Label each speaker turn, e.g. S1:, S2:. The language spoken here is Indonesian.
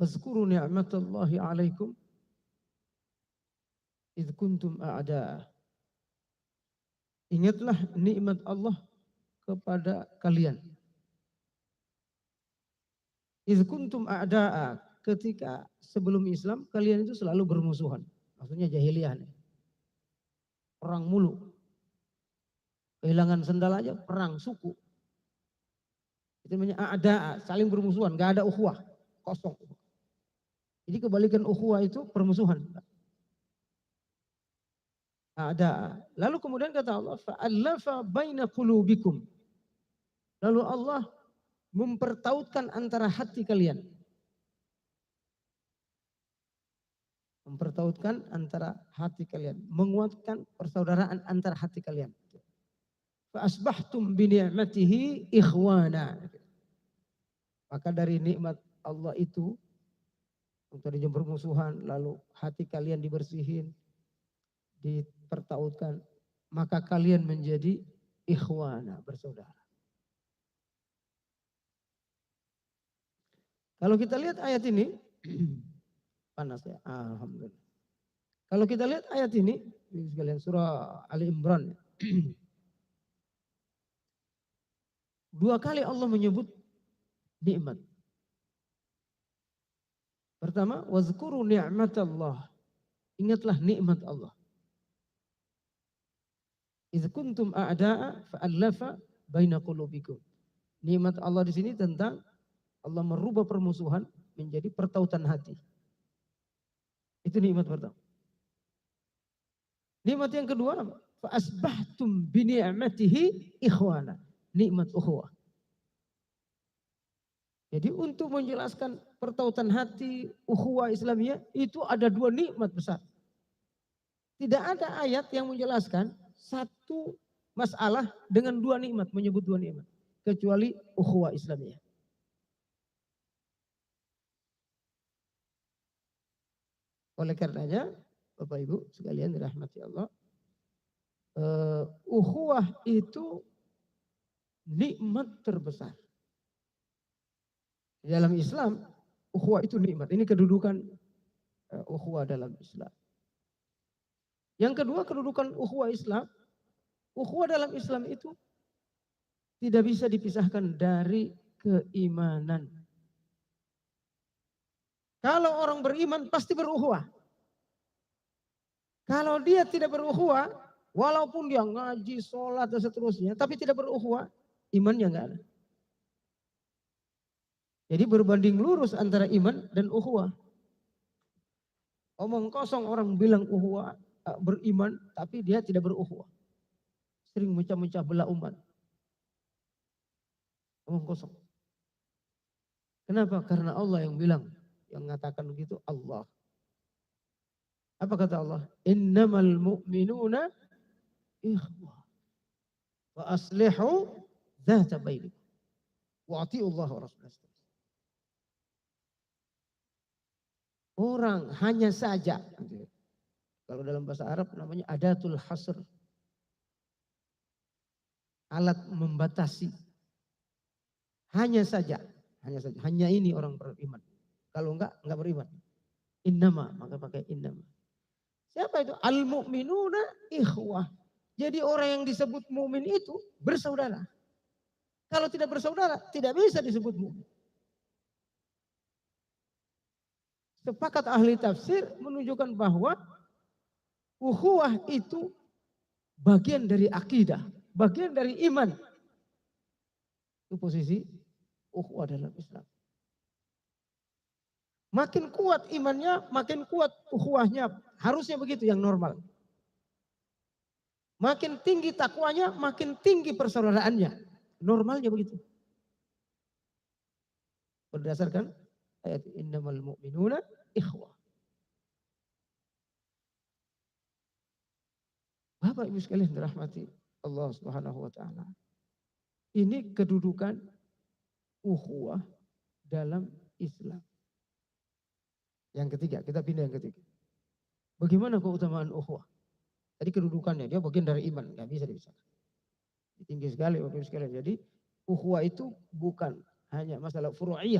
S1: Wazkuru ni'matallahi 'alaikum idh kuntum a'da'a. Ingatlah nikmat Allah kepada kalian. Idh kuntum a'da'a, ketika sebelum Islam kalian itu selalu bermusuhan. Maksudnya jahiliyah nih. Perang mulu. Kehilangan sendal aja perang suku. Itu namanya a'da'a, saling bermusuhan, enggak ada ukhuwah, kosong. Jadi kebalikan ukhuwah itu permusuhan. A'da'a. Lalu kemudian kata Allah, fa'allafa baina qulubikum. Lalu Allah mempertautkan antara hati kalian. Mempertautkan antara hati kalian. Menguatkan persaudaraan antara hati kalian. Fa'asbahtum bini'matihi ikhwana. Maka dari nikmat Allah itu, tadinya bermusuhan, lalu hati kalian dibersihin, dipertautkan, maka kalian menjadi ikhwana, bersaudara. Kalau kita lihat ayat ini, panas ya, alhamdulillah. Kalau kita lihat ayat ini, sekalian surah Ali Imran, dua kali Allah menyebut nikmat. Pertama, wazkuru ni'matallah. Ingatlah nikmat Allah. Idz kuntum a'da'a fa'allafa baina qulubikum. Nikmat Allah di sini tentang Allah merubah permusuhan menjadi pertautan hati. Itu nikmat pertama. Nikmat yang kedua, fa asbahtum bi ni'matihi ikhwana. Nikmat ukhuwah. Jadi untuk menjelaskan pertautan hati, ukhuwah Islamiyah, itu ada dua nikmat besar. Tidak ada ayat yang menjelaskan satu masalah dengan dua nikmat, menyebut dua nikmat. Kecuali ukhuwah Islamiyah. Oleh karenanya, Bapak Ibu sekalian dirahmati Allah, ukhuwah itu nikmat terbesar. Di dalam Islam, ukhuwah itu nikmat. Ini kedudukan ukhuwah dalam Islam. Yang kedua, kedudukan ukhuwah Islam. Ukhuwah dalam Islam itu tidak bisa dipisahkan dari keimanan. Kalau orang beriman pasti berukhuwah. Kalau dia tidak berukhuwah, walaupun dia ngaji, sholat dan seterusnya, tapi tidak berukhuwah, imannya enggak ada. Jadi berbanding lurus antara iman dan ukhuwah. Omong kosong orang bilang ukhuwah, beriman, tapi dia tidak berukhuwah. Sering mecah-mecah belah umat. Omong kosong. Kenapa? Karena Allah yang bilang, yang mengatakan begitu Allah. Apa kata Allah? Innamal mu'minuna ikhwah. Wa aslihu dzata bainikum. Wa ati'ullah wa rasulahu. Orang hanya saja. Kalau dalam bahasa Arab namanya adatul hasr. Alat membatasi. Hanya saja. Hanya ini orang beriman. Kalau enggak beriman. Innama, maka pakai innama. Siapa itu? Al-mu'minuna ikhwah. Jadi orang yang disebut mu'min itu bersaudara. Kalau tidak bersaudara, tidak bisa disebut mu'min. Sepakat ahli tafsir menunjukkan bahwa ukhuwah itu bagian dari akidah, bagian dari iman. Itu posisi ukhuwah dalam Islam. Makin kuat imannya, makin kuat ukhuwahnya. Harusnya begitu yang normal. Makin tinggi takwanya, makin tinggi persaudaraannya. Normalnya begitu. Berdasarkan ayat innamal mu'minuna ikhwah. Bapak Ibu sekalian dirahmati Allah Subhanahu wa taala. Ini kedudukan ukhuwah dalam Islam. Yang ketiga, kita pindah yang ketiga. Bagaimana keutamaan ukhuwah? Tadi kedudukannya, dia bagian dari iman, nggak bisa dipisahkan. Tinggi sekali Bapak Ibu sekalian. Jadi ukhuwah itu bukan hanya masalah furu'iyah.